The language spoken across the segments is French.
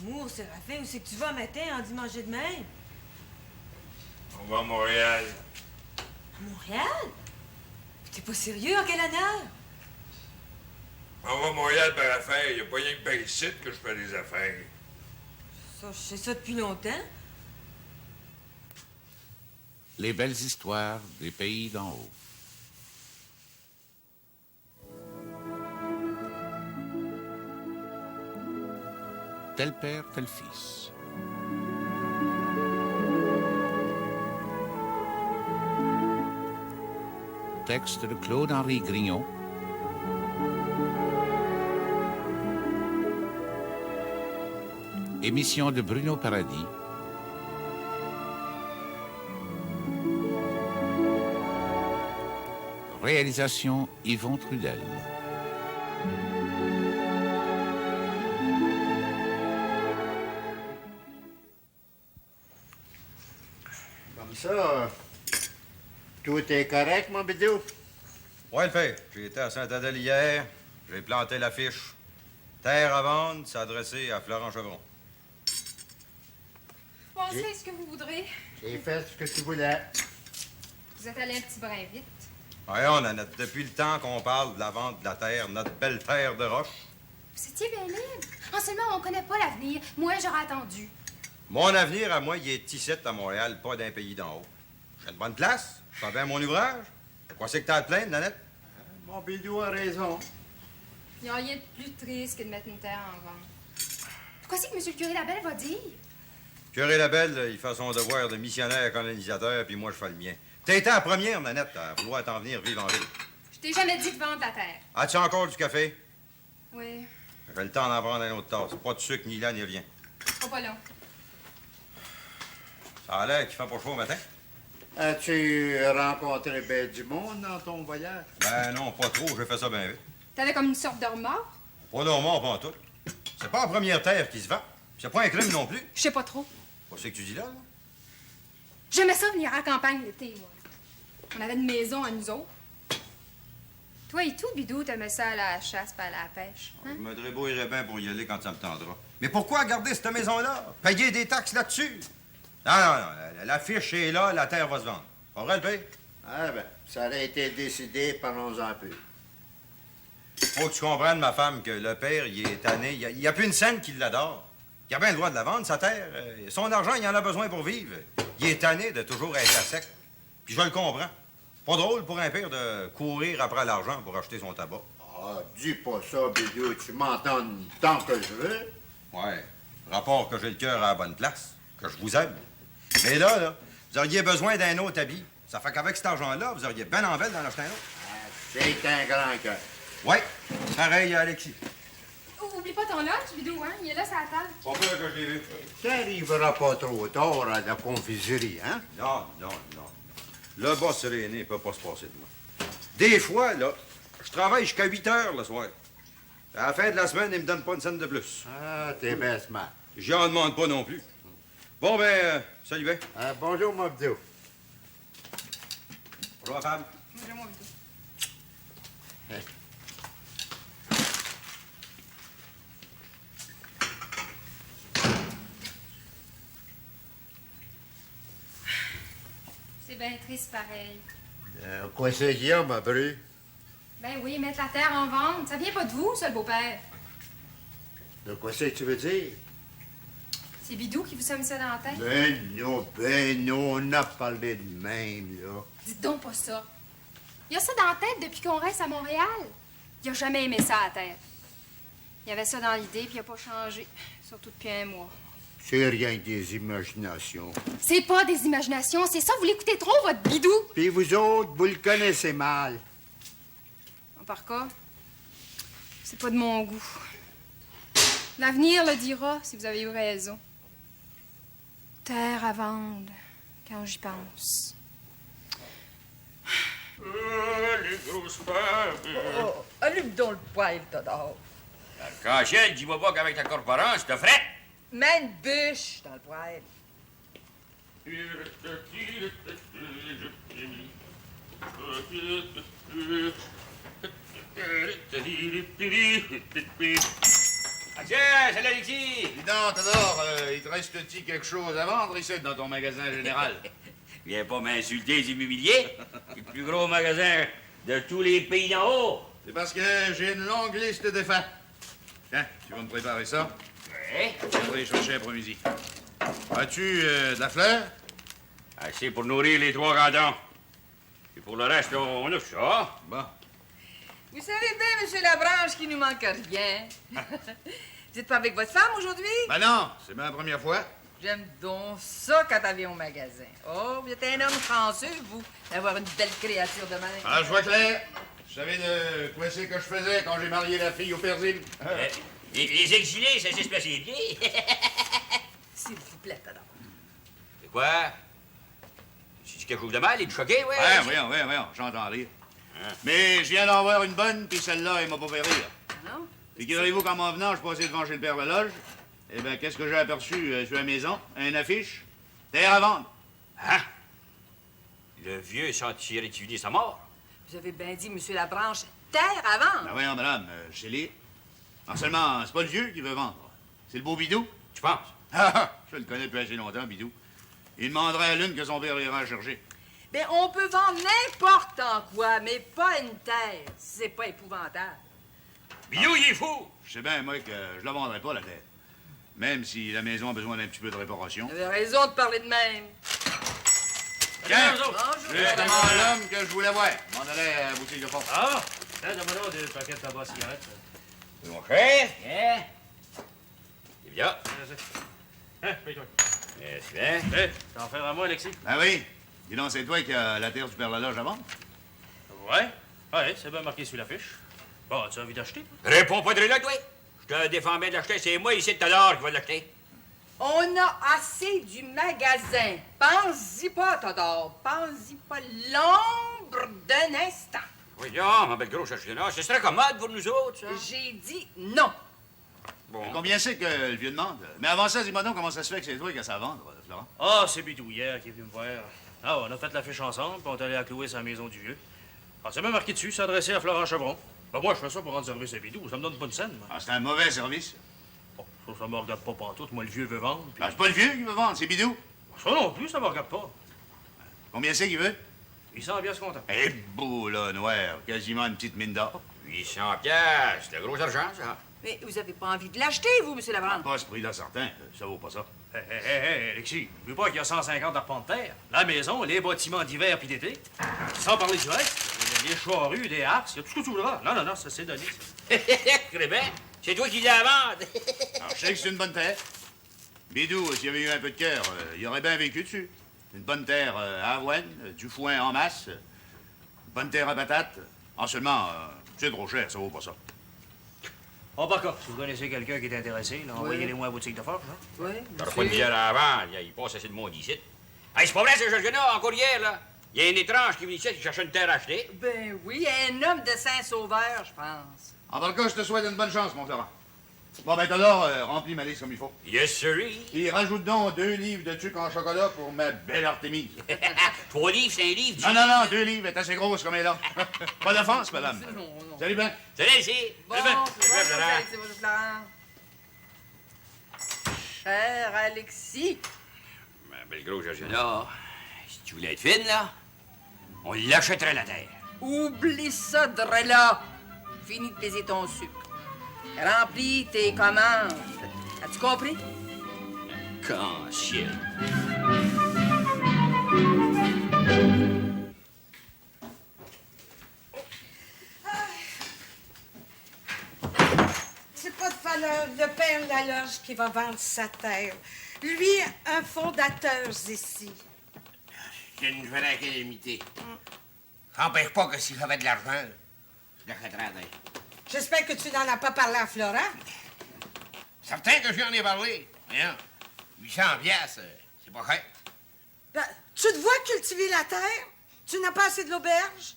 Amour, Séraphin, où c'est que tu vas matin en dimanche de même? On va à Montréal. À Montréal? T'es pas sérieux, en quelle année? On va à Montréal par affaire. Il n'y a pas rien que par ici que je fais des affaires. Ça, je sais ça depuis longtemps. Les belles histoires des pays d'en haut. Tel père, tel fils. Texte de Claude-Henri Grignon. Émission de Bruno Paradis. Réalisation Yvon Trudel. Comme ça, tout est correct, mon bidou? Ouais, le fait. J'ai été à Saint-Adèle hier. J'ai planté l'affiche. Terre à vendre, s'adresser à Florent Chevron. Pensez ce que vous voudrez. J'ai fait ce que tu voulais. Vous êtes allé un petit brin vite. Voyons, Nanette, depuis le temps qu'on parle de la vente de la terre, notre belle terre de roche, Vous étiez bien libre. En seulement, on connaît pas l'avenir. Moi, j'aurais attendu. mon avenir à moi, il est ici à Montréal, pas d'un pays d'en haut. J'ai une bonne place, je fais bien mon ouvrage. Quoi c'est que t'as à te plaindre, Nanette? Mon bidou a raison. Il n'y a rien de plus triste que de mettre une terre en vente. Pourquoi c'est que M. le curé Labelle va dire? Curé Labelle, il fait son devoir de missionnaire colonisateur, puis moi, je fais le mien. T'as été la première, Nanette, à vouloir t'en venir vivre en ville. Je t'ai jamais dit de vendre la terre. As-tu encore du café? Oui, J'ai le temps d'en prendre un autre tasse. Pas de sucre, ni là, ni rien. pas long. Ça a l'air qu'il fait pas chaud au matin. As-tu rencontré ben du monde dans ton voyage? Ben non, pas trop, j'ai fait ça bien vite. T'avais comme une sorte de remords? Pas normal, pas en tout. C'est pas la première terre qui se vend. C'est pas un crime non plus. Je sais pas trop. Qu'est-ce que tu dis là? J'aimais ça venir à la campagne l'été, moi. On avait une maison à nous autres. Toi et tout, Bidou, t'aimais ça à la chasse pas à la pêche. Je Hein? me débrouillerai bien pour y aller quand ça me tendra. Mais pourquoi garder cette maison-là? Payer des taxes là-dessus? Non, non, non. La fiche est là, la terre va se vendre. Pas vrai, le père? Ah ben, ça aurait été décidé, parlons-en un peu. Faut que tu comprennes, ma femme, que le père, il est tanné. Il y a plus une scène qui l'adore. Il a bien le droit de la vendre, sa terre. Son argent, il en a besoin pour vivre. Il est tanné de toujours être à sec. Puis je le comprends. Pas drôle pour un père de courir après l'argent pour acheter son tabac. Ah, dis pas ça, bidou. Tu m'entends tant que je veux. Ouais. Rapport que j'ai le cœur à la bonne place. Que je vous aime. Mais là, vous auriez besoin d'un autre habit. Ça fait qu'avec cet argent-là, vous auriez ben en veille d'en acheter un autre. Ah, c'est un grand cœur. Ouais. Pareil à Alexis. Oublie pas ton lunch, Bidou, hein? Il est là, sur la table. Pas peur que je l'ai vu. T'arriveras pas trop tard à la confiserie, hein? Non, non, non. Le boss aîné ne peut pas se passer de moi. Des fois, là, je travaille jusqu'à 8 heures le soir. À la fin de la semaine, il me donne pas une scène de plus. Ah, t'es bien smart. J'en demande pas non plus. Bon, ben, salut bien. Ah, bonjour, mon bidou. Bonjour, femme. Bonjour, mon Bidou. C'est bien triste pareil. Quoi c'est qu'il y a, ma bru? Ben oui, mettre la terre en vente, ça vient pas de vous, ça, le beau-père. De quoi c'est que tu veux dire? C'est Bidou qui vous a mis ça dans la tête. Ben non, on a parlé de même, là. Dites donc pas ça. Il a ça dans la tête depuis qu'on reste à Montréal. Il a jamais aimé ça à la terre. Il avait ça dans l'idée, puis il a pas changé. Surtout depuis un mois. C'est rien que des imaginations. C'est pas des imaginations, c'est ça, vous l'écoutez trop, votre Bidou. Puis vous autres, vous le connaissez mal. Par cas, c'est pas de mon goût. L'avenir le dira si vous avez eu raison. Terre à vendre, quand j'y pense. Les grosses femmes. Oh, allume donc le poêle, Todor. Cachette, dis-moi pas qu'avec ta corporance, t'as fret. Mets une bûche dans le poêle. Tiens, salut Alexis! Dis donc, Théodore, il te reste-t-il quelque chose à vendre ici dans ton magasin général? Viens pas m'insulter du mobilier. C'est le plus gros magasin de tous les pays d'en haut. C'est parce que j'ai une longue liste de fins. Tiens, tu vas me préparer ça. Ouais. Je vais aller chercher après-midi. As-tu de la fleur? Assez pour nourrir les 3 cantons. Et pour le reste, on a ça. Bon. Vous savez bien, Monsieur Labranche, qu'il nous manque rien. Vous êtes pas avec votre femme aujourd'hui? Ben non, c'est ma première fois. J'aime donc ça quand t'avais au magasin. Oh, vous êtes un homme chanceux, vous, d'avoir une belle créature de même. Ah, je vois clair. Je savais de quoi c'est que je faisais quand j'ai marié la fille au persil. Les exilés, ça s'est placé bien. S'il vous plaît, alors. C'est quoi? C'est quelque chose de mal? Il est choqué, ouais? Voyons, j'entends rire. Mais je viens d'en voir une bonne, puis celle-là, elle m'a pas fait rire. Non? Figurez-vous qu'en m'en venant, je passais devant chez le père Veloge. Eh bien, qu'est-ce que j'ai aperçu sur la maison? Une affiche. Terre à vendre. Hein? Le vieux sentirait étudier sa mort. Vous avez bien dit, Monsieur Labranche, terre à vendre. Ben voyons, madame, je sais lire. Non seulement, c'est pas le vieux qui veut vendre. C'est le beau Bidou. Tu penses? Je le connais depuis assez longtemps, Bidou. Il demanderait à l'une que son père ira chercher. Ben, on peut vendre n'importe en quoi, mais pas une terre. C'est pas épouvantable. Bidou, il est fou! Je sais bien, moi, que je la vendrai pas, la terre. Même si la maison a besoin d'un petit peu de réparation. Vous avez raison de parler de même. Tiens, Bonjour. justement l'homme que je voulais voir. M'en allait à la boutique de porte. Ah! Tiens, donne-moi donc des paquets de tabac à cigarette. C'est mon cher? Hein? C'est bien. Hein, paye-toi. C'est bien. Hé, t'en fais à moi, Alexis? Ah oui? Dis donc, c'est toi qui as la terre du Père Laloge à vendre? Ouais. Ouais, c'est bien marqué sur l'affiche. Bon, tu as envie d'acheter? Réponds pas de là, toi. Je te défends bien de l'acheter. C'est moi ici tout à l'heure qui va l'acheter. On a assez du magasin. Pense-y pas, Todor. Pense-y pas l'ombre d'un instant. Oui, non, ma belle grosse achetonneur, ce serait commode pour nous autres, ça. J'ai dit non. Bon. Combien c'est que le vieux demande? Mais avant ça, dis-moi donc comment ça se fait que c'est toi qui as ça à vendre, Florent? Ah, c'est Bidou hier qui est venu me voir. Ah, on a fait l'affiche ensemble, puis on est allé à clouer sa maison du vieux. Ah, c'est même marqué dessus, c'est adressé à Florent Chevron. Ben, moi, je fais ça pour rendre service à Bidou. Ça me donne pas de scène, moi. Ah, c'est un mauvais service. Bon, ça me regarde pas pantoute. Moi, le vieux veut vendre. Puis... Ah, c'est pas le vieux qui veut vendre, c'est Bidou. Ça non plus, ça me regarde pas. Combien c'est qu'il veut? 800 bien ce content. Eh, beau, là, noir. Quasiment une petite mine d'or. 800 piastres, c'est de gros argent, ça. Mais vous avez pas envie de l'acheter, vous, Monsieur Labranche? Pas ce prix-là, certain. Ça vaut pas ça. Hé, Alexis, n'oublie pas qu'il y a 150 arpents de terre. La maison, les bâtiments d'hiver puis d'été. Sans parler du reste, les charrues, des harces, il y a tout ce que tu voudras. Non, ça c'est donné. Très bien. C'est toi qui l'as à vendre. Alors, je sais que c'est une bonne terre. Bidou, s'il y avait eu un peu de cœur, il aurait bien vécu dessus. Une bonne terre à avoine, du foin en masse, une bonne terre à patates. En seulement, c'est trop cher, ça vaut pas ça. Oh, par contre, si vous connaissez quelqu'un qui est intéressé, là, envoyez-les-moi à la boutique de forge. Hein? Oui. T'auras pas de bière à vendre. Il passe assez de monde ici. Hey, c'est pas vrai, ce Georges-là, encore hier, là. Il y a un étrange qui vient ici qui cherche une terre à acheter. Ben oui, un homme de Saint-Sauveur, je pense. En tout cas, je te souhaite une bonne chance, mon Florent. Bon, ben, alors, remplis ma liste comme il faut. Yes, sirree. Et rajoute donc 2 livres de tuque en chocolat pour ma belle Artémise. 3 livres, c'est un livre. Non, 2 livres, elle est assez grosse comme elle est là. Pas d'offense, madame. Non. Salut, ben. Salut, ici. Bon, Salut, ben. c'est Salut, bon, Florent. c'est bonjour, Florent. Cher Alexis, Ma belle grosse Georges-là, si tu voulais être fine, là, on l'achèterait la terre. oublie ça, Drella. Fini de peser ton sucre. Remplis tes commandes. As-tu compris? Quand ciel. C'est pas le père Laloge qui va vendre sa terre. Lui, un fondateur ici. C'est une vraie calamité. Ça n'empêche pas que si j'avais de l'argent, je l'achèterais à terre. J'espère que tu n'en as pas parlé à Florent. Certain que j'en ai parlé. Voyons, 800 piastres, c'est pas cher. Ben, tu te vois cultiver la terre? Tu n'as pas assez de l'auberge?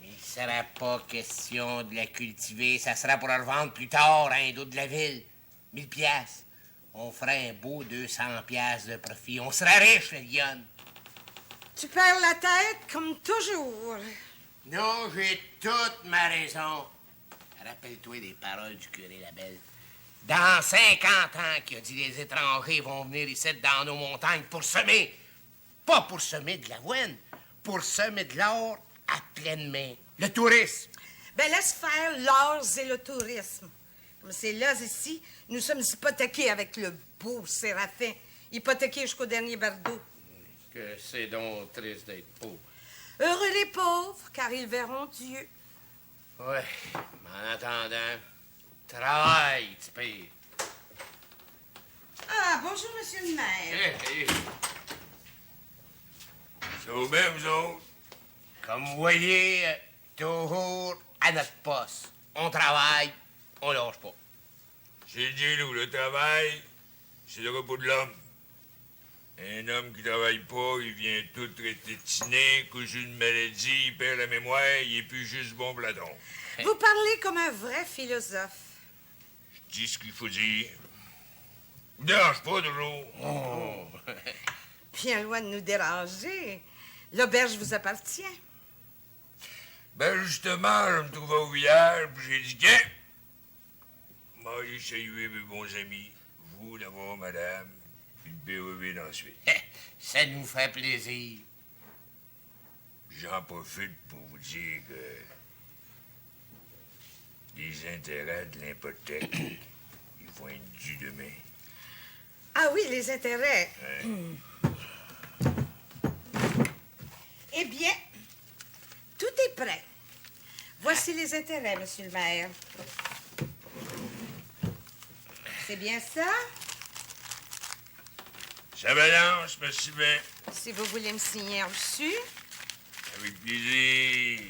Mais il sera pas question de la cultiver. Ça sera pour la revendre plus tard à un d'autre de la ville. 1000 piastres. On ferait un beau 200 piastres de profit. On serait riche, la lionne. Tu perds la tête comme toujours. Non, j'ai toute ma raison. Rappelle-toi des paroles du curé Labelle. dans 50 ans, qui a dit les étrangers vont venir ici dans nos montagnes pour semer. Pas pour semer de l'avoine, pour semer de l'or à pleine main. Le tourisme. Ben, laisse faire l'or et le tourisme. Comme c'est là, ici, nous sommes hypothéqués avec le beau Séraphin. Hypothéqués jusqu'au dernier bardeau. Que c'est donc triste d'être pauvre. Heureux les pauvres, car ils verront Dieu. Oui, mais en attendant, travaille, tu payes. Ah, bonjour, monsieur le maire. Ça va bien, vous autres? Comme vous voyez, toujours à notre poste. On travaille, on lâche pas. C'est dit, nous, le travail, c'est le repos de l'homme. Un homme qui travaille pas, il vient tout rététiner, cousu une maladie, il perd la mémoire, il est plus juste bon blaton. Vous parlez comme un vrai philosophe. Je dis ce qu'il faut dire. Vous dérange pas, toujours. Oh. Bien loin de nous déranger. L'auberge vous appartient. Ben, justement, je me trouvais au village, puis j'ai dit, tiens, moi, j'ai salué mes bons amis, vous d'abord, madame, puis le Bérovine ensuite. Ça nous fait plaisir. J'en profite pour vous dire que les intérêts de l'hypothèque, ils vont être dus demain. Ah oui, les intérêts. Eh bien, tout est prêt. Voici les intérêts, monsieur le maire. C'est bien ça? Ça balance, merci bien. Si vous voulez me signer un reçu. Avec plaisir.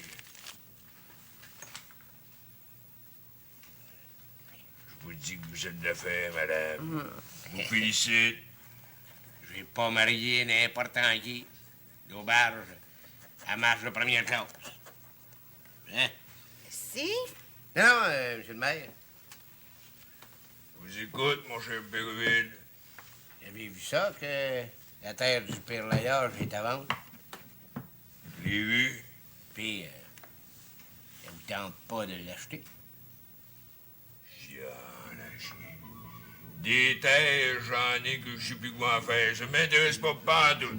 Je vous dis que vous êtes d'affaires, madame. Je vous félicite. Je vais pas marier n'importe qui. L'auberge, elle marche de première classe. Hein? Si? Non, monsieur le maire. Je vous écoute, mon cher Bérovine. Vous avez vu ça, que la terre du Père-Laillage est à vendre? Je l'ai vu. Puis, ça vous tente pas de l'acheter? J'en ai chier. Des terres, j'en ai que je sais plus quoi en faire. Ça m'intéresse pas tout.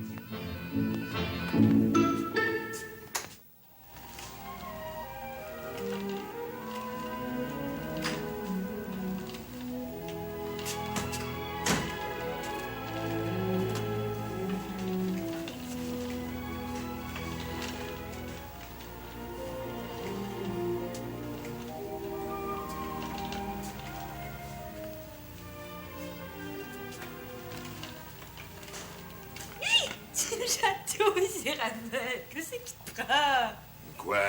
Chatouille, Séraphin, qu'est-ce qui te prend? Quoi?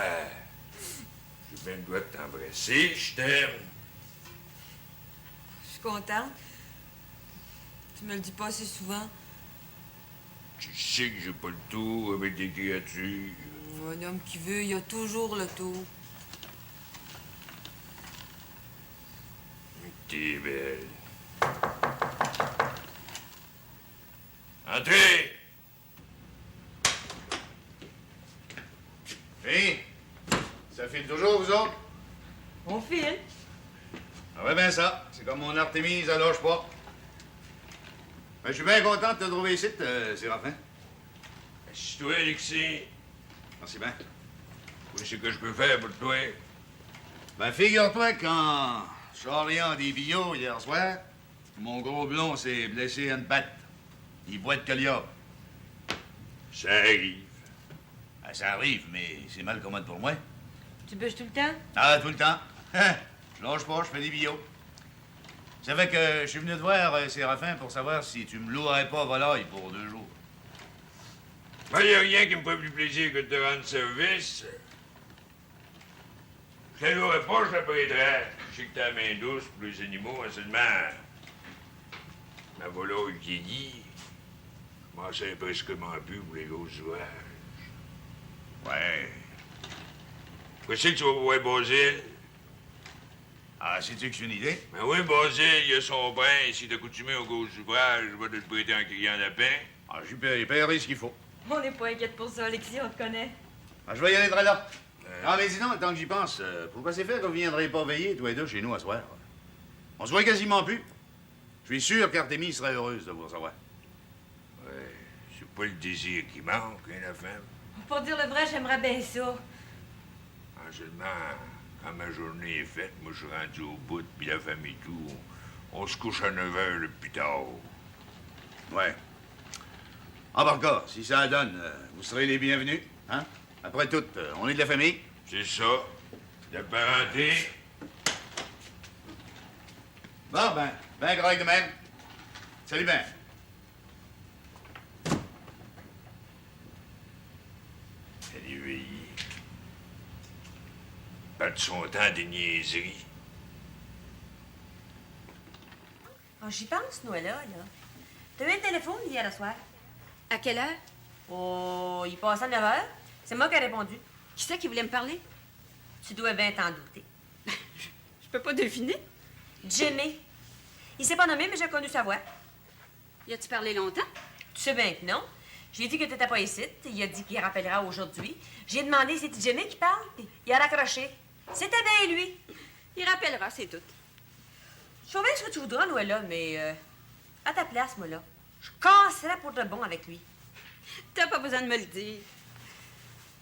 J'ai bien le droit de t'embrasser, je t'aime. Je suis contente. Tu me le dis pas assez souvent. Tu sais que j'ai pas le tour avec des créatures. Un homme qui veut, il a toujours le tour. T'es belle. Entrez! Hé, ça file toujours, vous autres? On file. Ah ouais, ben ça. C'est comme mon Artémise, elle lâche pas. Ben, je suis bien content de te trouver ici, Séraphin. C'est toi, Alexis. Merci bien. Oui, c'est que je peux faire pour toi. Ben, figure-toi qu'en charriant des billots hier soir, mon gros blond s'est blessé à une patte. Il boite que liable. Ça arrive. Ah, ça arrive, mais c'est mal commode pour moi. Tu bûches tout le temps? Ah, tout le temps. Je lâche pas, je fais des billots. Ça fait que je suis venu te voir, Séraphin, pour savoir si tu me louerais pas volaille pour 2 jours. Moi, il n'y a rien qui me ferait plus plaisir que de te rendre service. Je ne louerai pas, je la prêterai. Je sais que t'as la main douce pour les animaux, hein, seulement ma volaille vieillit. Je m'en sers presquement plus pour les gros ouvrages. Ouais. Qu'est-ce que tu vas voir Basile? Ah, sais-tu que j'ai une idée? Ben oui, Basile, il a son pain. S'il est accoutumé aux gros ouvrages, je vais te le prêter en criant lapin. Ah, j'y paierai ce qu'il faut. On n'est pas inquiète pour ça, Alexis, on te connaît. Ah, je vais y aller de là. Ah, mais dis donc, tant que j'y pense, pourquoi c'est fait que vous viendrez pas veiller, tous les deux, chez nous, à soir? On se voit quasiment plus. Je suis sûr qu'Artémis serait heureuse de vous recevoir. Ouais, c'est pas le désir qui manque, hein, la femme. Pour dire le vrai, j'aimerais bien ça. Ah, seulement, quand ma journée est faite, moi, je suis rendu au bout, puis la femme et tout, on se couche à 9 heures le plus tard. Ouais. En tout cas, si ça donne, vous serez les bienvenus, hein? Après tout, on est de la famille. C'est ça. De parenté. Bon, ben correct de même. Salut, ben. Elle est veillée. Pas de son temps des niaiseries. Oh, j'y pense, Noëlla, là. T'as eu un téléphone hier soir? À quelle heure? Oh, il passait à 9 h. C'est moi qui ai répondu. Qui c'est qui voulait me parler? Tu dois bien t'en douter. Je peux pas deviner. Jimmy. Il s'est pas nommé, mais j'ai connu sa voix. Y a-tu parlé longtemps? Tu sais bien que non. J'ai dit que t'étais pas ici. Il a dit qu'il rappellera aujourd'hui. J'ai demandé si c'était Jimmy qui parle, puis il a raccroché. C'était bien lui. Il rappellera, c'est tout. Je fais bien ce que tu voudras, Noëlla, mais à ta place, moi, là, je casserais pour de bon avec lui. T'as pas besoin de me le dire.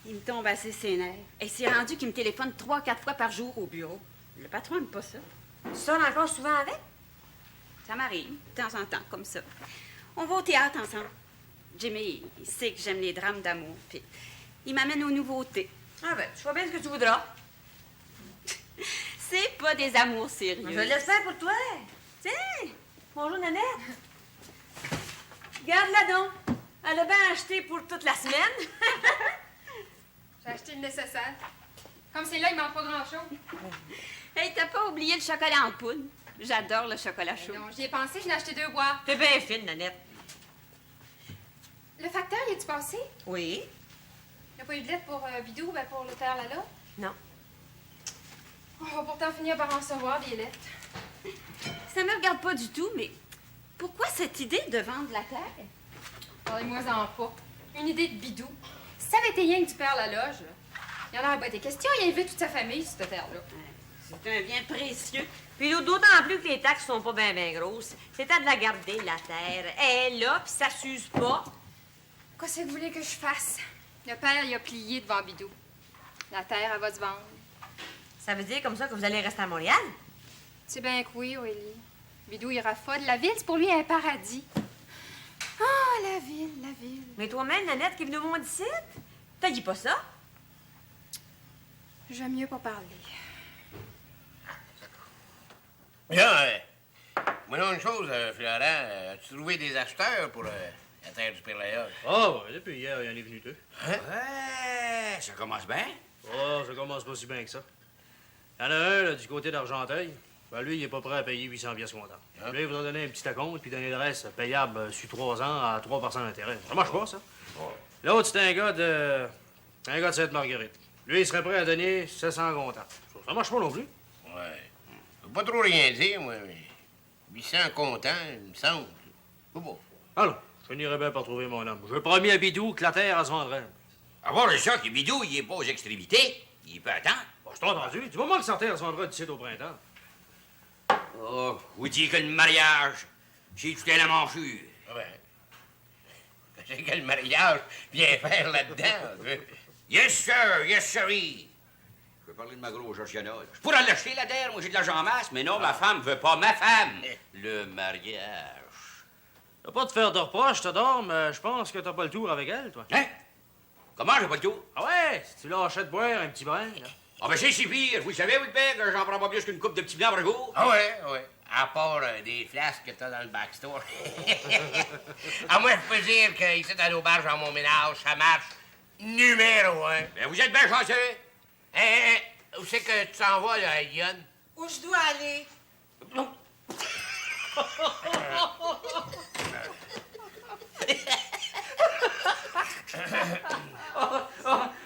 Il me tombe assez ses nerfs. Et c'est rendu qu'il me téléphone 3-4 fois par jour au bureau. Le patron aime pas ça. Tu sonnes encore souvent avec? Ça m'arrive, de temps en temps, comme ça. On va au théâtre ensemble. Jimmy, il sait que j'aime les drames d'amour, puis il m'amène aux nouveautés. Ah ben, tu fais bien ce que tu voudras. C'est pas des amours sérieux. Je l'espère pour toi. Tiens, bonjour, Nanette. Garde-la donc. Elle a bien acheté pour toute la semaine. J'ai acheté le nécessaire. Comme c'est là, il manque pas grand-chose. Hey, t'as pas oublié le chocolat en poudre? J'adore le chocolat chaud. Non, j'y ai pensé, j'en ai acheté 2 boîtes. T'es bien fine, Nanette. Le facteur, y a-tu passé? Oui. Il n'y a pas eu de lettre pour Bidou, ben pour le père Lala? Non. On va pourtant finir par en recevoir des lettres. Ça me regarde pas du tout, mais pourquoi cette idée de vendre la terre? Parlez-moi-en pas. Une idée de Bidou. Si ça avait été rien que du père Lala, il y en aurait pas été question. Il invite toute sa famille sur cette terre-là. C'est un bien précieux. Puis d'autant plus que les taxes sont pas bien grosses. C'est à de la garder, la terre. Elle est là, puis ça s'use pas. Qu'est-ce que vous voulez que je fasse? Le père, il a plié devant Bidou. La terre, elle va se vendre. Ça veut dire comme ça que vous allez rester à Montréal? C'est bien que oui, Aurélie. Bidou, il raffole. La ville, c'est pour lui un paradis. Ah, la ville, la ville. Mais toi-même, Nanette, qui est venue au monde ici, t'as dit pas ça? J'aime mieux pas parler. Bien, moi, une chose, Florent. As-tu trouvé des acheteurs pour la terre du Père Léa? Ah, ouais, depuis hier, il y en est venu 2. Hein? Ouais, ça commence bien. Oh, ça commence pas si bien que ça. Il y en a un, là, du côté d'Argenteuil. Ben, lui, il est pas prêt à payer 800 pièces comptant. Hein? Lui, il vous a donné un petit acompte, puis donner le reste payable sur 3 ans à 3% d'intérêt. Ça marche pas, ça. L'autre, c'est un gars de Sainte-Marguerite. Lui, il serait prêt à donner 700 comptant. Ça marche pas non plus. Ouais. Je veux pas trop rien dire, moi, mais 800 comptant, il me semble. C'est beau. Alors, je n'irai bien pas trouver mon homme. Je promis à Bidou que la terre, elle se vendrait. À voir le ça que Bidou, il est pas aux extrémités. Il peut attendre. Bon, c'est entendu. Du moment que sa terre se vendra d'ici au printemps. Oh, vous dites que le mariage, c'est tout à la manchure. Ah ben, c'est que le mariage vient faire là-dedans. Yes, sir, yes, sirree. Je veux parler de ma grosse Georgiana. Je pourrais l'acheter, la terre. Moi, j'ai de l'argent en masse, mais non, ma femme veut pas ma femme. Le mariage. Je vais pas te faire de reproches, Théodore, mais je pense que t'as pas le tour avec elle, toi. Hein? Comment j'ai pas le tour? Ah ouais, si tu lâchais de boire un petit bain, là. Ah ben c'est si pire. Vous le savez, oui, père, que j'en prends pas plus qu'une coupe de petits blancs par jour. Ah ouais, ouais. À part des flasques que t'as dans le backstore. Ah, moi, je peux dire que ici, dans l'auberge, dans mon ménage, ça marche numéro 1. Ben vous êtes bien chanceux. Où c'est que tu t'en vas, là, Yon? Où je dois aller?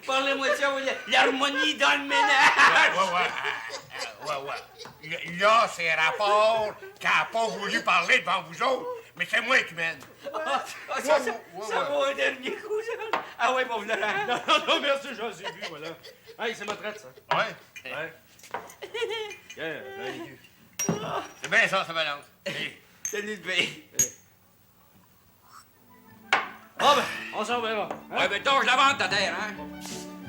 Parlez-moi de ça, l'harmonie dans le ménage. Ouais. Là, c'est rapport qu'elle n'a pas voulu parler devant vous autres, mais c'est moi qui mène. Ça va un dernier coup, ça. Ah ouais, mon Florent. Non, merci, j'en ai vu, voilà. Hey, c'est ma traite, ça. Ouais. Yeah, ben, C'est bien ça balance. Salut, le pays. Ah ben, on s'en verra. Hein? Ouais, ben, toi, je la vente, ta terre, hein?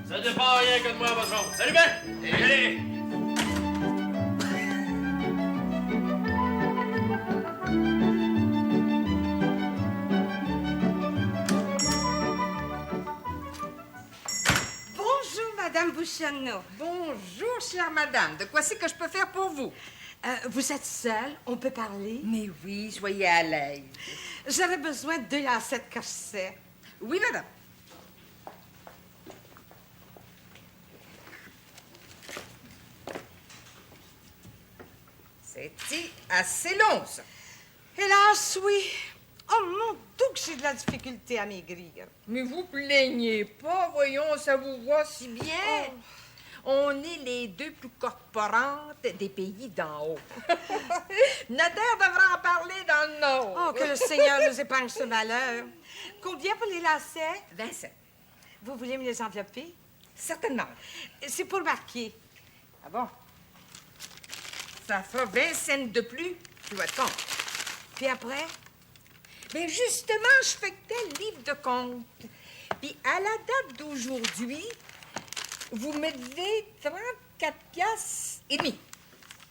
Ça dépend rien que de moi, votre oncle. Salut, Ben! Allez! Bonjour, Madame Bouchonneau. Bonjour, chère madame. De quoi c'est que je peux faire pour vous? Vous êtes seule? On peut parler? Mais oui, soyez à l'aise. J'aurais besoin de 2 lacets de corset. Oui, madame. C'était assez long, ça. Hélas, oui. Oh, mon Dieu, que j'ai de la difficulté à maigrir. Mais vous plaignez pas, voyons, ça vous va si bien. On est les 2 plus corporantes des pays d'en haut. Nader devrait en parler dans le Nord. Oh, que le Seigneur nous épargne ce malheur. Combien pour les lacets? 27. Vous voulez me les envelopper? Certainement. C'est pour marquer. Ah bon? Ça fera 20 cents de plus sur votre compte. Puis après? Bien, justement, je feuilletais le livre de compte. Puis, à la date d'aujourd'hui, vous me devez 34 piastres et demi.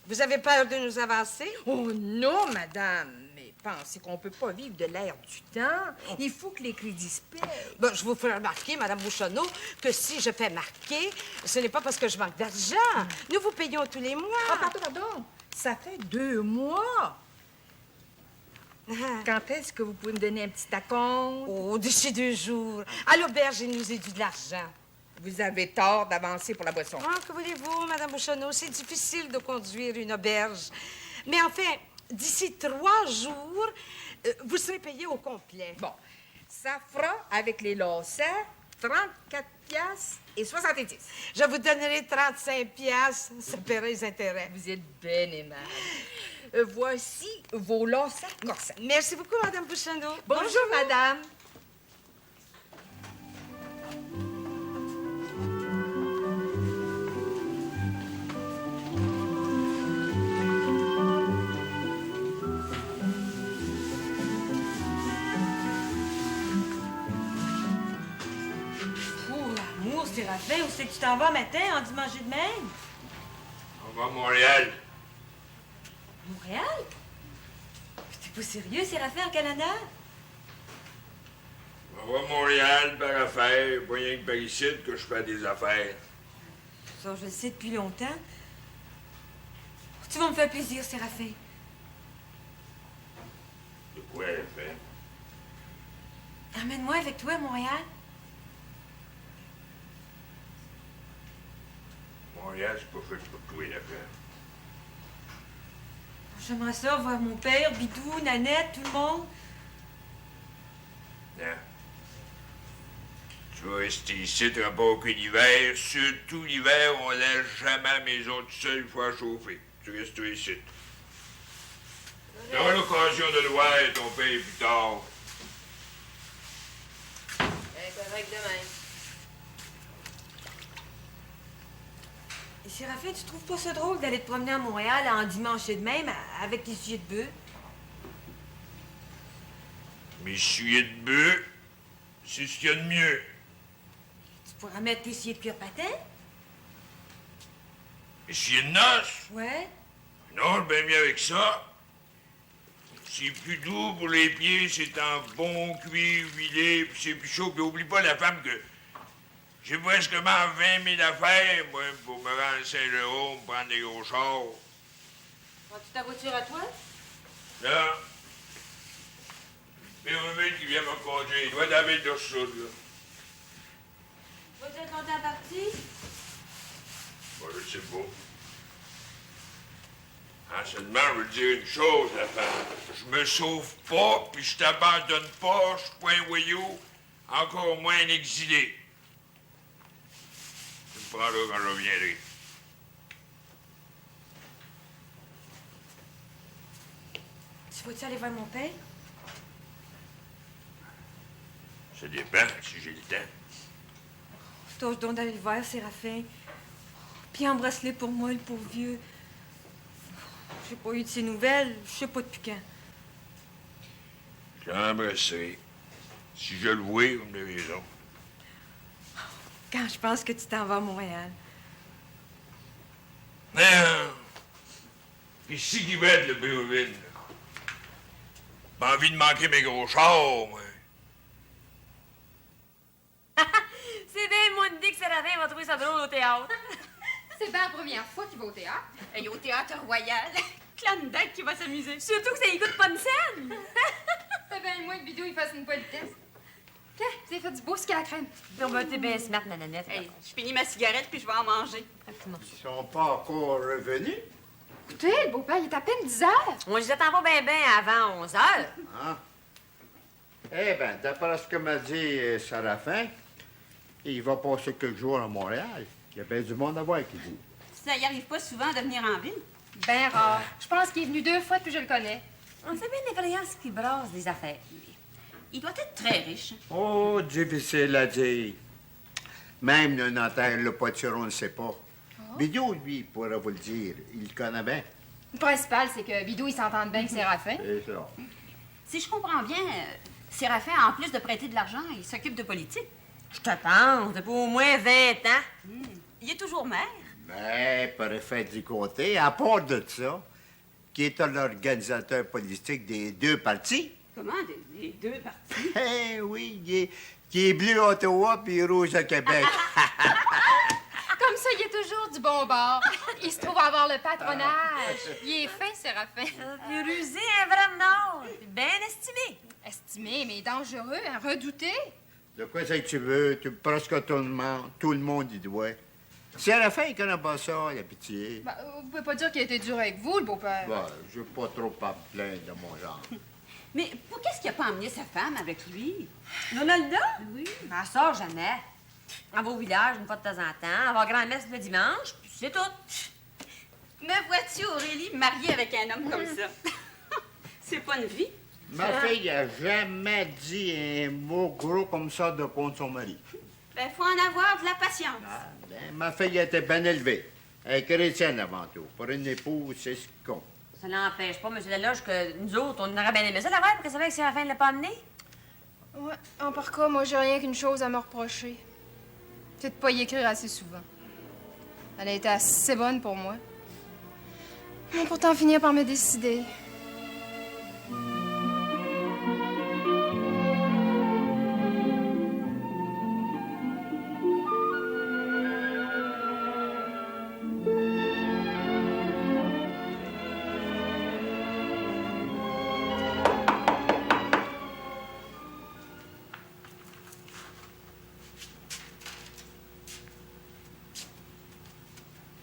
Vous avez peur de nous avancer? Oh non, madame. Mais pensez qu'on peut pas vivre de l'air du temps. Il faut que les crédits se payent. Bon, je vous fais remarquer, Madame Bouchonneau, que si je fais marquer, ce n'est pas parce que je manque d'argent. Nous vous payons tous les mois. Ah, pardon. Ça fait 2 mois. Quand est-ce que vous pouvez me donner un petit acompte? Oh, d'ici 2 jours. À l'auberge, il nous est dû de l'argent. Vous avez tort d'avancer pour la boisson. Ah, que voulez-vous, Madame Bouchonneau? C'est difficile de conduire une auberge. Mais enfin, d'ici 3 jours, vous serez payé au complet. Bon, ça fera, avec les lacets, 34 piastres et 70. Je vous donnerai 35 piastres. Ça paiera les intérêts. Vous êtes bien aimable. Voici vos lacets corsets. Merci beaucoup, Madame Bouchonneau. Bonjour, madame. Pour l'amour, Séraphin, où c'est que tu t'en vas matin en dimanche de même? On va à Montréal. Montréal? T'es pas sérieux, Séraphin, en Canada? On va à Montréal par affaire. Pas rien que par ici que je fais des affaires. Ça, je le sais depuis longtemps. Tu vas me faire plaisir, Séraphin. De quoi elle fait? Emmène-moi avec toi à Montréal. Montréal, c'est pas fait pour toi, l'affaire. J'aimerais ça voir mon père, Bidou, Nanette, tout le monde. Non. Tu vas rester ici, tu n'auras pas aucun hiver. Surtout l'hiver, on laisse jamais la maison toute seule, il faut la chauffer. Tu restes ici. Tu auras l'occasion de le voir, ton père, plus tard. Correct de même. Et Séraphin, tu trouves pas ça drôle d'aller te promener à Montréal en dimanche et de même avec tes sujets de bœuf? Mes souliers de bœuf, c'est ce qu'il y a de mieux. Tu pourras mettre tes sujets de cuir patin? Mes souliers de noces? Ouais. Non, bien mieux avec ça. C'est plus doux pour les pieds, c'est en bon cuir huilé, puis c'est plus chaud. Puis oublie pas la femme que j'ai presque 20 000 affaires, moi, pour me rendre à Saint-Jérôme, prendre des gros chars. Prends-tu ta voiture à toi? Là, il y a un mec qui vient me conduire. Il doit être avec de sud, là. Vas-tu être longtemps parti? Bon, je sais pas. En seulement, je veux te dire une chose, la femme. Je me sauve pas, puis je t'abandonne pas, je suis pas un voyou, encore moins un exilé. Tu me prendras quand je reviendrai. Tu vas-tu aller voir mon père? Ça dépend, si j'ai le temps. Tâche donc d'aller le voir, Séraphin. Puis embrasse-le pour moi, le pauvre vieux. J'ai pas eu de ses nouvelles. Je sais pas depuis quand. Je l'ai embrassé. Si je le vois, vous me l'avez raison. Quand je pense que tu t'en vas à Montréal. Non! Ici qui va être le Béoville. Pas envie de manquer mes gros chars, moi. C'est bien moi de dire que Séraphin va trouver ça drôle au théâtre. C'est pas la première fois qu'il va au théâtre. Et au Théâtre Royal, Clandec qui va s'amuser. Surtout que ça y coûte pas une scène. C'est bien moins que Bidou il fasse une politesse. Tiens, vous avez fait du beau ski à la crème. Non, ben, t'es bien smart, nananette. Hey, je finis ma cigarette puis je vais en manger. Ils sont pas encore revenus. Écoutez, le beau-père, il est à peine 10 heures. On les attend pas bien avant 11 heures. Ah. Eh bien, d'après ce que m'a dit Séraphin, il va passer quelques jours à Montréal. Il y a bien du monde à voir qui dit. Ça y arrive pas souvent de venir en ville. Ben rare. Je pense qu'il est venu 2 fois depuis que je le connais. On sait bien l'effrayance qui brasse des affaires, lui. Il doit être très riche. Oh, difficile à dire. Même le notaire, le potiron, ne le sait pas. Bidou, lui, pourrait vous le dire. Il le connaît bien. Le principal, c'est que Bidou, il s'entend bien avec Séraphin. C'est ça. Si je comprends bien, Séraphin, en plus de prêter de l'argent, il s'occupe de politique. Je t'attends, t'as pas au moins 20 ans. Il est toujours maire. Ben, préfet du côté, à part de ça, qui est l'organisateur politique des 2 partis. Comment, des 2 partis? Eh oui, qui est bleu à Ottawa puis rouge à Québec. Comme ça, il est toujours du bon bord. Il se trouve avoir le patronage. Il est fin, Séraphin. Il est rusé, un vrai nord. Bien estimé. Estimé, mais dangereux, hein, redouté. De quoi c'est que tu veux? Presque tout le monde y doit. Séraphin, il connaît pas ça, il a pitié. Ben, vous pouvez pas dire qu'il a été dur avec vous, le beau-père. Ben, je veux pas trop à me plaindre de mon genre. Mais pour qu'est-ce qu'il a pas emmené sa femme avec lui? Ronaldo? Oui. Elle sort jamais. Elle va au village une fois de temps en temps. Elle va à grand-messe le dimanche, puis c'est tout. Me vois-tu, Aurélie, mariée avec un homme comme ça? C'est pas une vie. Ma fille a jamais dit un mot gros comme ça de contre son mari. Ben, faut en avoir de la patience. Ben, ma fille était bien élevée. Elle est chrétienne avant tout. Pour une épouse, c'est ce qui compte. Ça n'empêche pas, M. Deloge, que nous autres, on aurait bien aimé ça l'avoir, pour qu'elle savait que Séraphin ne l'a pas amené. Ouais, en par cas, moi, j'ai rien qu'une chose à me reprocher. C'est de pas y écrire assez souvent. Elle a été assez bonne pour moi. On va pourtant finir par me décider.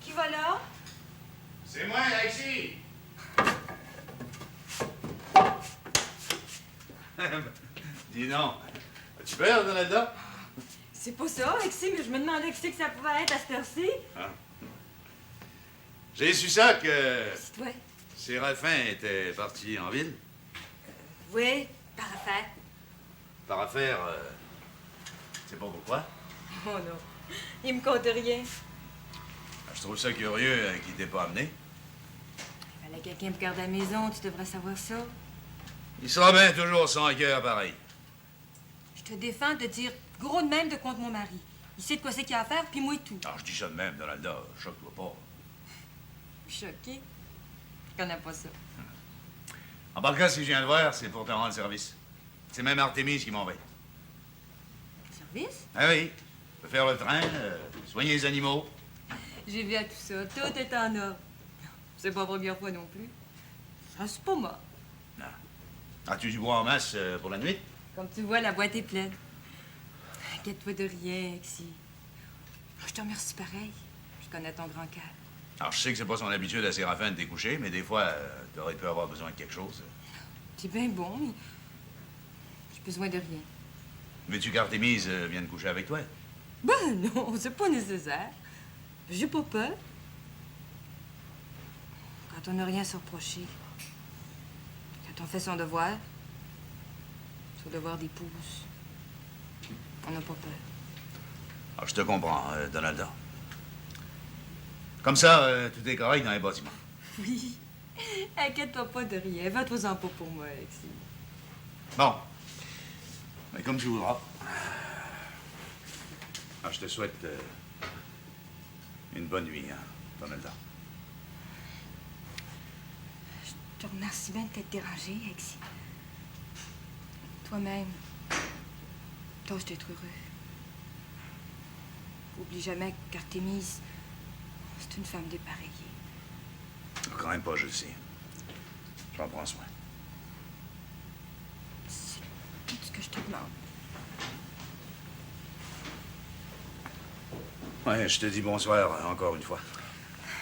Qui va là? C'est moi, Alexis. Dis non. As-tu peur, Donalda? C'est pas ça, Alexis, mais je me demandais qui c'est que ça pouvait être à cette heure-ci. Ah. J'ai su ça que Ouais. Séraphin était parti en ville. Oui, par affaire. Par affaire, c'est pas pourquoi. Oh non, il me compte rien. Je trouve ça curieux qu'il t'ait pas amené. Il fallait quelqu'un pour garder la maison, tu devrais savoir ça. Il sera bien toujours sans cœur pareil. Je te défends de dire gros de même de contre mon mari. Il sait de quoi c'est qu'il a à faire, puis moi et tout. Alors, je dis ça de même, Donalda. Choque-toi pas. Je suis choquée. Je connais pas ça. En par cas, si je viens de voir, c'est pour te rendre service. C'est même Artémise qui m'envoie. Service? Ah oui. Je peux faire le train, soigner les animaux. J'ai vu à tout ça. Tout est en ordre. C'est pas la première fois non plus. Ça, c'est pas moi. As-tu du bois en masse pour la nuit? Comme tu vois, la boîte est pleine. Inquiète-toi de rien, Alexis. Je te remercie pareil. Je connais ton grand cœur. Alors, je sais que c'est pas son habitude à Séraphin de découcher, mais des fois, t'aurais pu avoir besoin de quelque chose. C'est bien bon, mais j'ai besoin de rien. Veux-tu qu'Artémise vienne coucher avec toi? Ben non, c'est pas nécessaire. J'ai pas peur. Quand on n'a rien à se reprocher, quand on fait son devoir, son devoir d'épouse, on n'a pas peur. Alors, je te comprends, Donalda. Comme ça, tout est correct dans les bâtiments. Oui, Inquiète-toi pas de rien. Va-toi-en pas pour moi, Alexis. Bon. Ben, comme tu voudras. Ah, je te souhaite une bonne nuit, hein, T'en as le temps. Je te remercie bien de t'être dérangé, Alexis. Toi-même, tâche d'être heureux. Oublie jamais qu'Artémise, c'est une femme dépareillée. Quand même pas, je le sais. J'en prends soin. C'est tout ce que je te demande. Ouais, je te dis bonsoir encore une fois.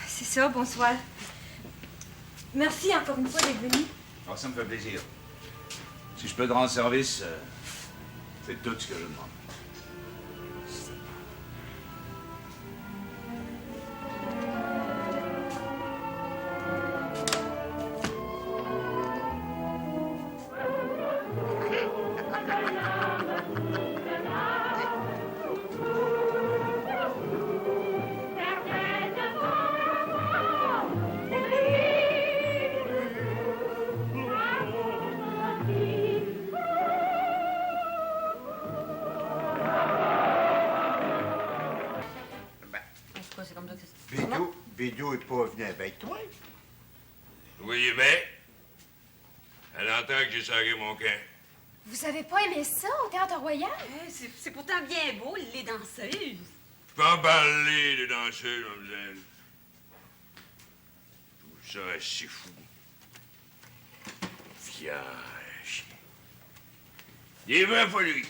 C'est ça, bonsoir. Merci encore une fois d'être venu. Alors, ça me fait plaisir. Si je peux te rendre service, c'est tout ce que je demande. C'est comme ça que c'est. Bidou est pas venu avec toi. Vous voyez bien? Elle entend que j'ai sarré mon camp. Vous avez pas aimé ça au Théâtre Royal? C'est pourtant bien beau, les danseuses. Je peux en parler de danseuse, mademoiselle. Je trouve ça assez fou. Fier, chien. Des vraies foleries.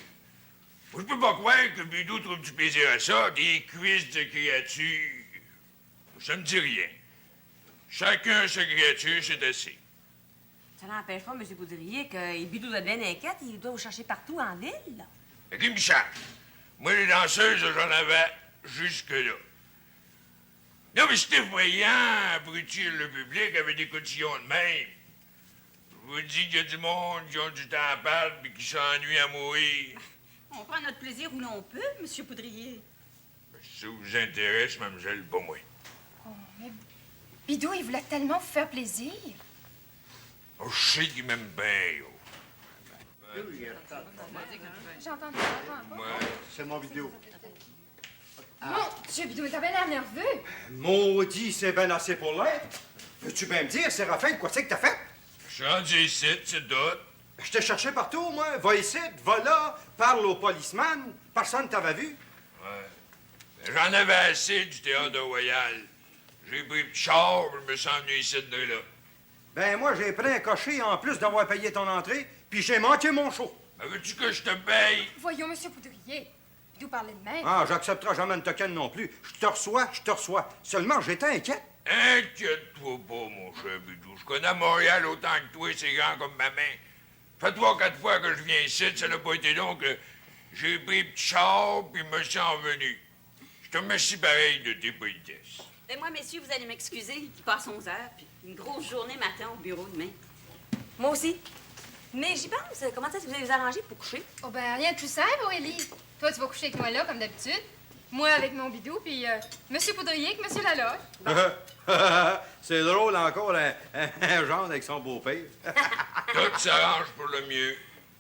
Je peux pas croire que Bidou trouve du plaisir à ça, des cuisses de créatures. Ça me dit rien. Chacun sa créature, c'est assez. Ça n'empêche pas, M. Boudrier, que Bidou doit être bien inquiète. Il doit vous chercher partout en ville. Là. Et qui me cherche? Moi, les danseuses, j'en avais jusque-là. Non, mais c'était effrayant, abrutir le public avec des cotillons de même. Je vous dis qu'il y a du monde qui ont du temps à perdre et qui s'ennuient à mourir. On prend notre plaisir où l'on peut, M. Poudrier. Si ça vous intéresse, mademoiselle, pas moi. Oh, mais Bidou, il voulait tellement vous faire plaisir. Oh, je sais qu'il m'aime bien, yo. J'entends pas. C'est mon vidéo. Mon Dieu, Bidou, t'as bien l'air nerveux. Maudit, c'est bien assez pour l'être. Veux-tu bien me dire, Séraphin, quoi c'est que t'as fait? Je suis rendu ici, c'est d'autres. Je t'ai cherché partout, moi. Va ici, va là, parle au policeman. Personne t'avait vu. Ouais. J'en avais assez du théâtre royal. J'ai pris le char, je me suis emmené ici de là. Ben, moi, j'ai pris un cocher en plus d'avoir payé ton entrée, puis j'ai manqué mon show. Ben, veux-tu que je te paye? Voyons, M. Poudrier. Bidou parlait de même. Ah, j'accepterai jamais une tokenne non plus. Je te reçois. Seulement, j'étais inquiet. Inquiète-toi pas, mon cher Bidou. Je connais Montréal autant que toi, c'est grand comme ma main. Ça fait 3 ou 4 fois que je viens ici, ça n'a pas été long que j'ai pris le petit char, puis me suis envenu. Je te remercie pareil de tes politesses. Et moi, messieurs, vous allez m'excuser. Il passe 11 heures, puis une grosse journée matin au bureau demain. Moi aussi. Mais j'y pense. Comment est-ce que vous allez vous arranger pour coucher? Oh, ben, rien de plus simple, Aurélie. Toi, tu vas coucher avec moi là, comme d'habitude. Moi avec mon Bidou, puis M. Poudrier avec M. Laloche. C'est drôle encore, un genre avec son beau-père. Tout s'arrange pour le mieux.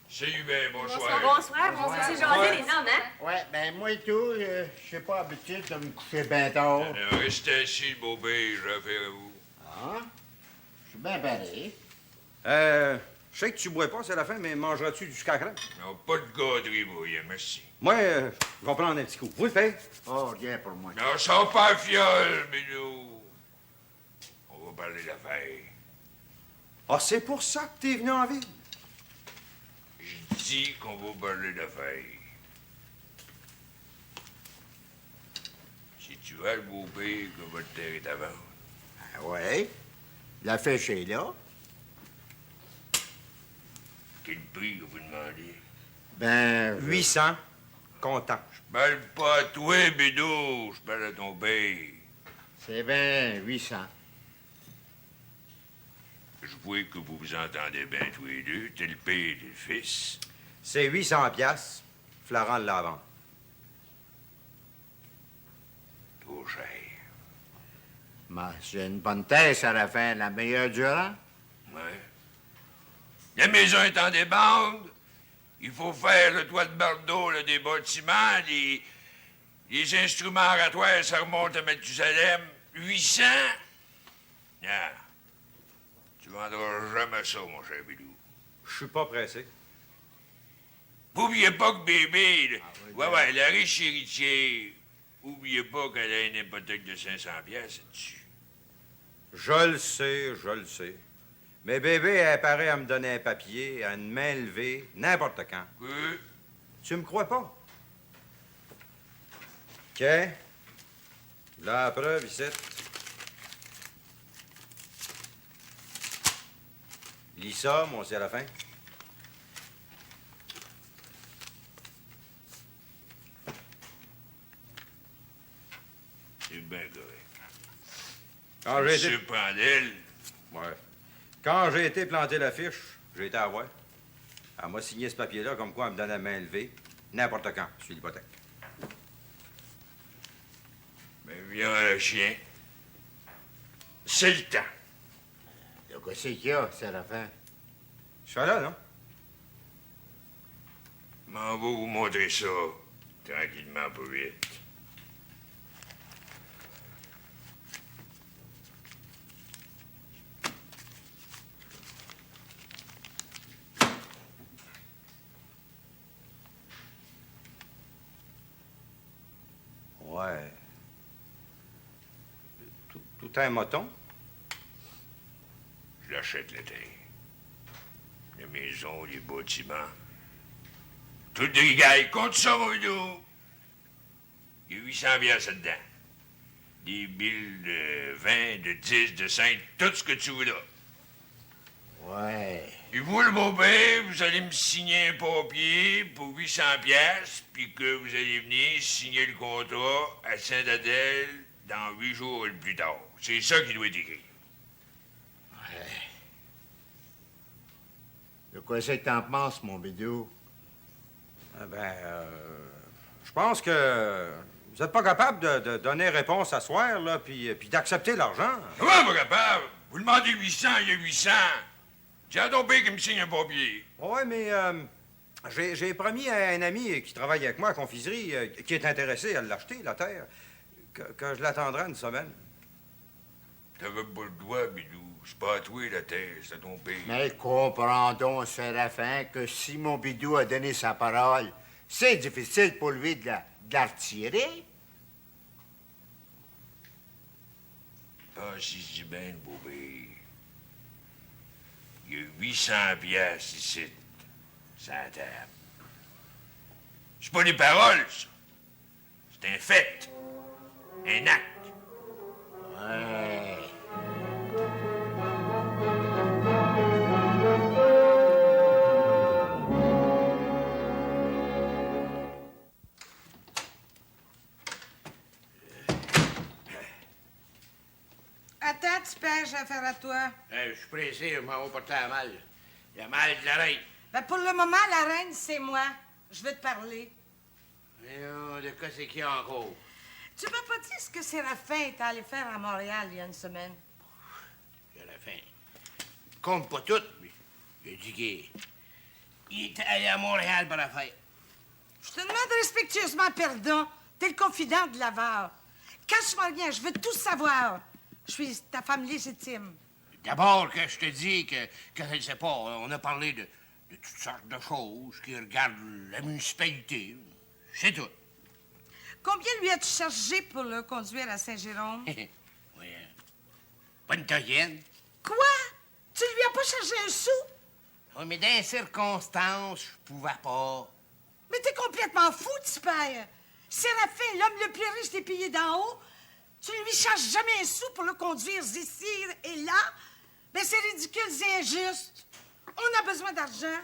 C'est Hubert, bonsoir. Bonsoir. C'est jasé, les hommes, hein? Ouais, ben moi et tout, je suis pas habitué de me coucher bien tard. Alors, restez assis, le beau-père, j'ai affaire à vous. Ah, je suis bien pareil. Je sais que tu bois pas, c'est la fin, mais mangeras-tu du cacré? Non, pas de gâterie, brouillé, merci. Moi, je vais prendre un petit coup. Vous le faites? Oh, rien pour moi. Non, sors pas à fiole, Bidou. On va parler d'affaires. Ah, c'est pour ça que t'es venu en ville? Je dis qu'on va parler d'affaires. Si tu vas le beau-père que votre terre est à vendre. Ah, ouais. La fêche est là. Quel prix que vous demandez? Ben. 800. Content. Je parle pas à toi, Bidou. Je parle à ton père. C'est bien 800. Je vois que vous vous entendez bien tous les deux. T'es le père et le fils. C'est 800 piastres. Florent de la vente. Trop cher. Mais c'est une bonne terre, Séraphin, la meilleure du rang. Ouais. La maison est en débande. Il faut faire le toit de Bordeaux, là, des bâtiments, les instruments oratoires, ça remonte à Mathusalem. 800? Non. Tu vendras jamais ça, mon cher Bidou. Je suis pas pressé. Vous oubliez pas que bébé, là, la riche héritière, oubliez pas qu'elle a une hypothèque de 500 piastres là-dessus. Je le sais. Mais bébé est paré à me donner un papier, à une main levée, n'importe quand. Oui. Tu me crois pas? OK. Là, la preuve, ici. Lis ça, mon Séraphin. C'est bien correct. Quand j'ai été... Monsieur Prandel. Ouais. Quand j'ai été planter l'affiche, j'ai été à voir. Elle m'a signé ce papier-là comme quoi elle me donne la main levée, n'importe quand, sur l'hypothèque. Mais viens le chien. C'est le temps. De quoi c'est qu'il y a, Séraphin? Je suis là, non? M'en va vous montrer ça, tranquillement, pas vite. Ouais. Tout un moton? Je l'achète la terre. Les maisons, les bâtiments. Tout de rigaille. Compte ça, mon vidéo. Il y a 800 piastres là-dedans. Des billes de 20, de 10, de 5, tout ce que tu voudras. Ouais. Et vous, le beau-père, vous allez me signer un papier pour 800 piastres, puis que vous allez venir signer le contrat à Saint-Adèle dans 8 jours le plus tard. C'est ça qui doit être écrit. Ouais. De quoi c'est que t'en penses, mon bidou? Je pense que vous n'êtes pas capable de donner réponse à soir, là, puis d'accepter l'argent. Comment pas capable? Vous demandez 800, il y a 800. C'est à ton père qui me signe un papier. Oui, mais j'ai promis à un ami qui travaille avec moi à confiserie, qui est intéressé à l'acheter, la terre, que je l'attendrai une semaine. T'avais pas le droit, Bidou. C'est pas à toi, la terre, c'est à ton père. Mais comprends donc, Séraphin, que si mon bidou a donné sa parole, c'est difficile pour lui de la retirer. Ah, si je dis bien, le beau-père. Il y a 800 piastres ici, sur la table. C'est pas des paroles, ça. C'est un fait. Un acte. Ouais. Attends, tu pêches, j'ai affaire à toi. Je suis pressé, je m'en vais porter à mal. Il y a mal de l'oreille. Ben, pour le moment, la reine, c'est moi. Je veux te parler. Mais de quoi c'est qu'il y a encore? Tu m'as pas dit ce que Séraphin est allé faire à Montréal il y a une semaine? Séraphin. Compte pas tout, mais il a dit qu'il est allé à Montréal pour la fête. Je te demande respectueusement pardon. T'es le confident de Lavard. Cache-moi rien, je veux tout savoir. Je suis ta femme légitime. D'abord que je te dis que je ne sais pas, on a parlé de toutes sortes de choses qui regardent la municipalité. C'est tout. Combien lui as-tu chargé pour le conduire à Saint-Jérôme? Oui, pas une toyenne. Quoi? Tu lui as pas chargé un sou? Oui, mais dans les circonstances, je pouvais pas. Mais t'es complètement fou, tu père. Séraphin, l'homme le plus riche des pays d'en haut, tu ne lui charges jamais un sou pour le conduire ici et là? Ben, c'est ridicule, c'est injuste. On a besoin d'argent.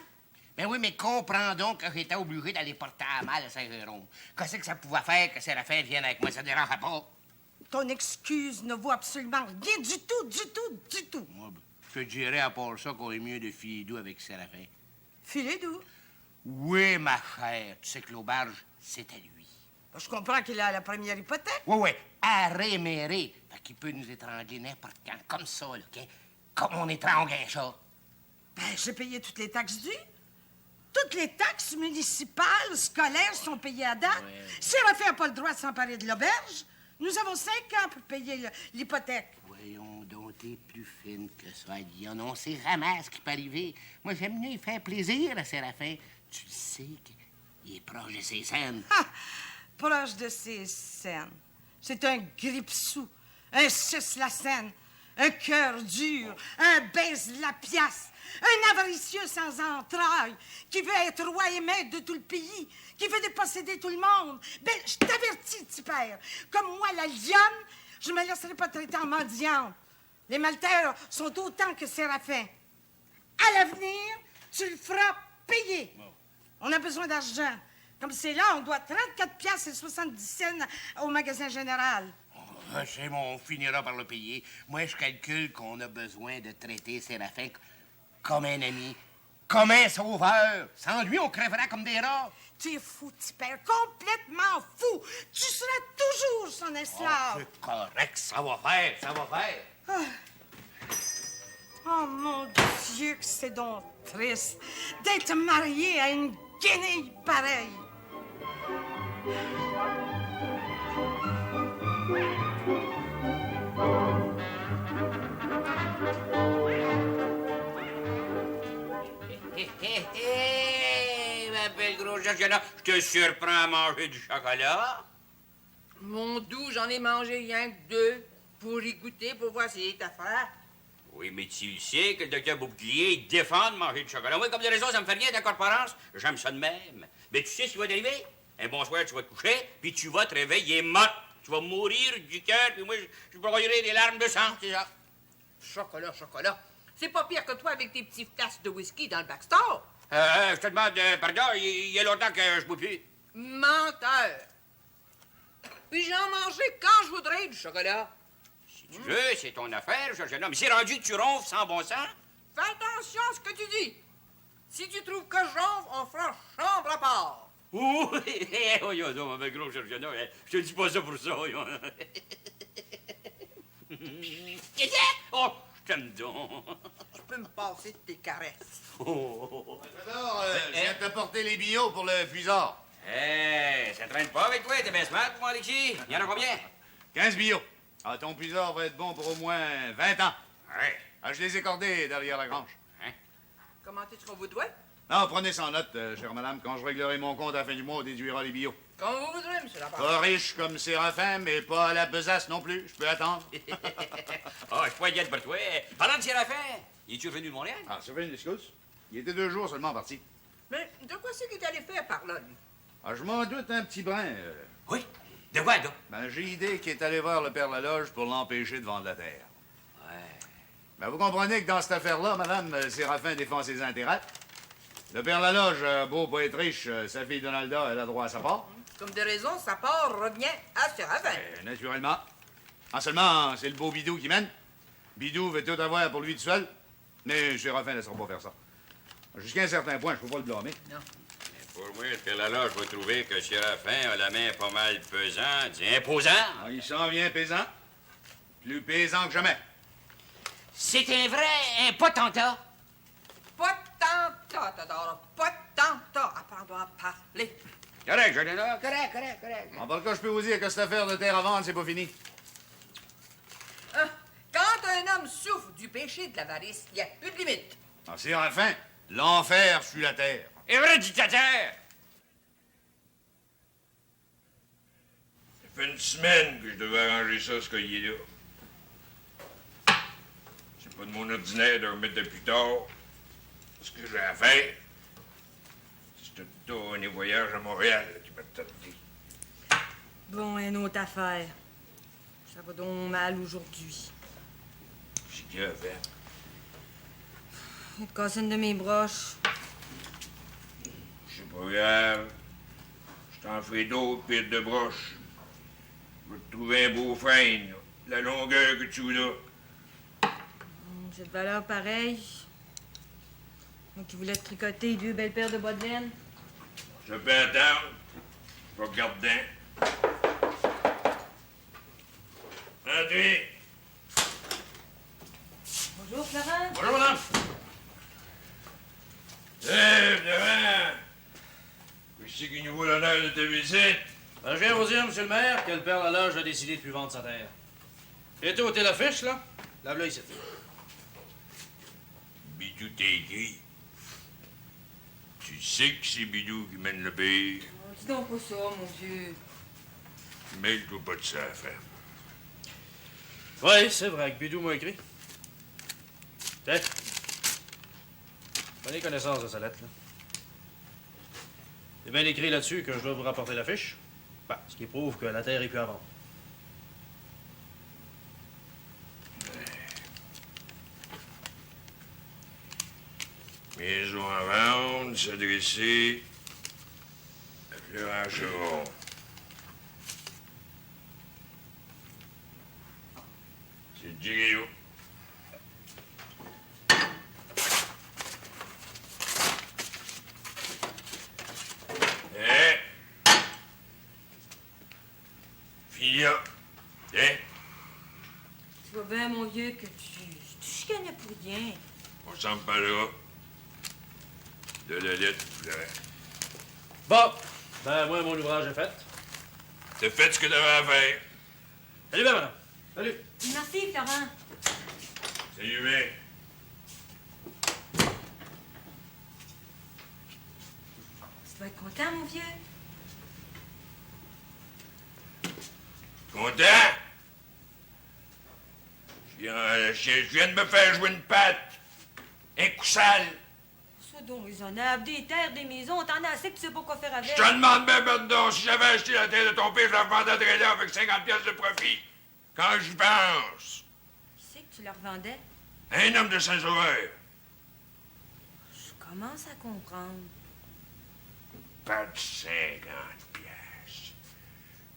Ben oui, mais comprends donc que j'étais obligé d'aller porter à mal à Saint-Jérôme. Qu'est-ce que ça pouvait faire que Séraphin vienne avec moi? Ça ne dérangeait pas. Ton excuse ne vaut absolument rien du tout. Moi, je te dirais à part ça qu'on est mieux de filer doux avec Séraphin. Filer doux? Oui, ma chère. Tu sais que l'auberge, c'est à lui. Ben, je comprends qu'il a la première hypothèque. Oui, arréméré. Fait qu'il peut nous étrangler n'importe quand, comme ça, là, OK? Comme on étrangle un chat. Ben, j'ai payé toutes les taxes dues. Toutes les taxes municipales, scolaires sont payées à date. Séraphin n'a pas le droit de s'emparer de l'auberge. Nous avons 5 ans pour payer l'hypothèque. Voyons donc, t'es plus fine que ça, Lyon. On sait jamais ce qui peut arriver. Moi, j'aime mieux faire plaisir à Séraphin. Tu sais qu'il est proche de ses scènes. Ah! Proche de ses scènes. C'est un grippe-sou, un suce-la-scène, un cœur dur, un baise-la-pièce, un avaricieux sans entrailles, qui veut être roi et maître de tout le pays, qui veut déposséder tout le monde. Ben, je t'avertis, petit père, comme moi, la lionne, je me laisserai pas traiter en mendiante. Les maltaires sont autant que Séraphin. À l'avenir, tu le feras payer. On a besoin d'argent. Comme c'est là, on doit 34 piastres et 70 cents au magasin général. C'est bon, on finira par le payer. Moi, je calcule qu'on a besoin de traiter Séraphin comme un ami, comme un sauveur. Sans lui, on crèverait comme des rats. Tu es fou, petit père, complètement fou. Tu seras toujours son esclave. C'est correct, ça va faire, ça va faire. Oh, mon Dieu, que c'est donc triste d'être marié à une guenille pareille. Ma belle grosse Georgiana, je te surprends à manger du chocolat. Mon doux, j'en ai mangé rien que 2 pour y goûter, pour voir si c'est affaire. Oui, mais tu sais que le docteur Bouclier défend de manger du chocolat. Oui, comme de raison, ça me fait rien d'incorporance. J'aime ça de même. Mais tu sais ce qui va t'arriver? Un bonsoir, tu vas te coucher, puis tu vas te réveiller morte. Tu vas mourir du cœur, puis moi, je broyerai des larmes de sang, c'est ça. Chocolat, chocolat. C'est pas pire que toi avec tes petits flasques de whisky dans le backstore. Je te demande pardon, il y a longtemps que je bois plus. Menteur. Puis j'en mangerai quand je voudrais du chocolat. Si tu veux, c'est ton affaire, Georgiana. Mais c'est rendu que tu ronfles sans bon sens. Fais attention à ce que tu dis. Si tu trouves que je ronfle, on fera chambre à part. Oui, voyons donc, ma belle grosse Georgiana, je te dis pas ça pour ça, voyons. Qu'est-ce que c'est? Oh, je t'aime donc. Tu peux me passer de tes caresses. Alors, je viens t'apporter les billots pour le puisard. Ça traîne pas avec toi, t'es bien smart, moi, Alexis. Il y en a combien? 15 billots. Ah, ton puisard va être bon pour au moins 20 ans. Ouais. Ah, je les ai cordés derrière la grange. Comment est-ce qu'on vous doit? Non, prenez ça en note, chère madame. Quand je réglerai mon compte à la fin du mois, on déduira les billots. Comme vous voudrez, monsieur Lapin. Pas riche comme Séraphin, mais pas à la besace non plus. Je peux attendre. Oh, je suis pas inquiète pour toi. Parlant de Séraphin, es-tu revenu de Montréal? Ah, ça fait une excuse. Il était 2 jours seulement parti. Mais de quoi c'est qu'il est allé faire par là, lui? Ah, je m'en doute un petit brin. Oui? De quoi, donc? Ben, j'ai idée qu'il est allé voir le père Laloge pour l'empêcher de vendre la terre. Ouais. Ben, vous comprenez que dans cette affaire-là, madame, Séraphin défend ses intérêts. Le père Laloge, beau pas être riche, sa fille Donalda, elle a droit à sa part. Comme de raison, sa part revient à Séraphin. Naturellement. En seulement, c'est le beau Bidou qui mène. Bidou veut tout avoir pour lui tout seul, mais Séraphin ne laissera pas faire ça. Jusqu'à un certain point, je peux pas le blâmer. Non. Pour moi, le père Laloge va trouver que Séraphin a la main pas mal pesante, imposant. Ah, il s'en vient pesant. Plus pesant que jamais. C'est un vrai, un potentat. Potentat, Tadora, potentat. Apprends-toi à parler. Correct, Georgiana, correct. En tout cas, je peux vous dire que cette affaire de terre à vendre, c'est pas fini. Quand un homme souffre du péché de l'avarice, il n'y a plus de limite. Ah, Séraphin, l'enfer sur la terre. Et vrai dictateur! Ça fait une semaine que je devais arranger ça, ce collier-là. C'est pas de mon ordinaire de remettre de plus tard. Ce que j'ai à faire, c'est ce dernier voyage à Montréal là, qui m'a tardé. Bon, une autre affaire. Ça va donc mal aujourd'hui. C'est qu'il y avait. J'ai cassé une de mes broches. C'est pas grave. Je t'en ferai d'autres piles de broches. Je vais te trouver un beau frein, là. La longueur que tu voudras. J'ai de valeur pareille. Moi qui voulais te tricoter 2 belles paires de bas de laine. Je peux attendre. Je vais regarder. rentrer. Bonjour, Florent. Bonjour, madame. Florent! Qu'est-ce qui nous vaut l'honneur de ta visite? Ben, je viens vous dire, monsieur le maire, que le père Laloge a décidé de plus vendre sa terre. Bientôt ôter l'affiche, là. Lave-la ici. Bidou t'es écrit. Tu sais que c'est Bidou qui mène le pays. Dis donc pas ça, mon vieux. Mêle-toi pas de ça, affaire. Oui, c'est vrai que Bidou m'a écrit. Tiens. Prenez connaissance de sa lettre, là. C'est bien écrit là-dessus que je dois vous rapporter l'affiche. Ben, ce qui prouve que la terre est plus à vendre. Maison à vendre, s'adresser à Florent Cheron. C'est Girio. Filia. Hein? Tu vois bien, mon vieux, que tu chicanais pour rien. On s'en parlera de la lettre, Florent. Bon, ben moi, mon ouvrage est fait. T'as fait ce que t'avais à faire. Salut, bien, madame. Salut. Merci, Florent. Salut, bien. Tu dois être content, mon vieux. Content? Je viens de me faire jouer une patte. Un coup sale. Sois donc raisonnable. Des terres, des maisons, t'en as assez que tu sais pas quoi faire avec. Je te demande bien, pardon, si j'avais acheté la terre de ton père, je la revendrais là avec 50 pièces de profit. Quand j'y pense. Qui c'est que tu leur vendais? Un homme de Saint-Sauveur. Je commence à comprendre. Pas de 50 pièces.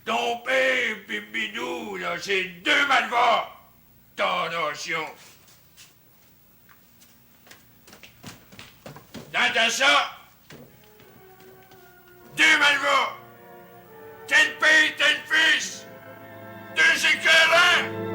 Ton père pis Bidou, là, c'est deux malvats. Ton notion. T'entends ça? Deux malvats. Tel père, tel fils. Deux écœurants.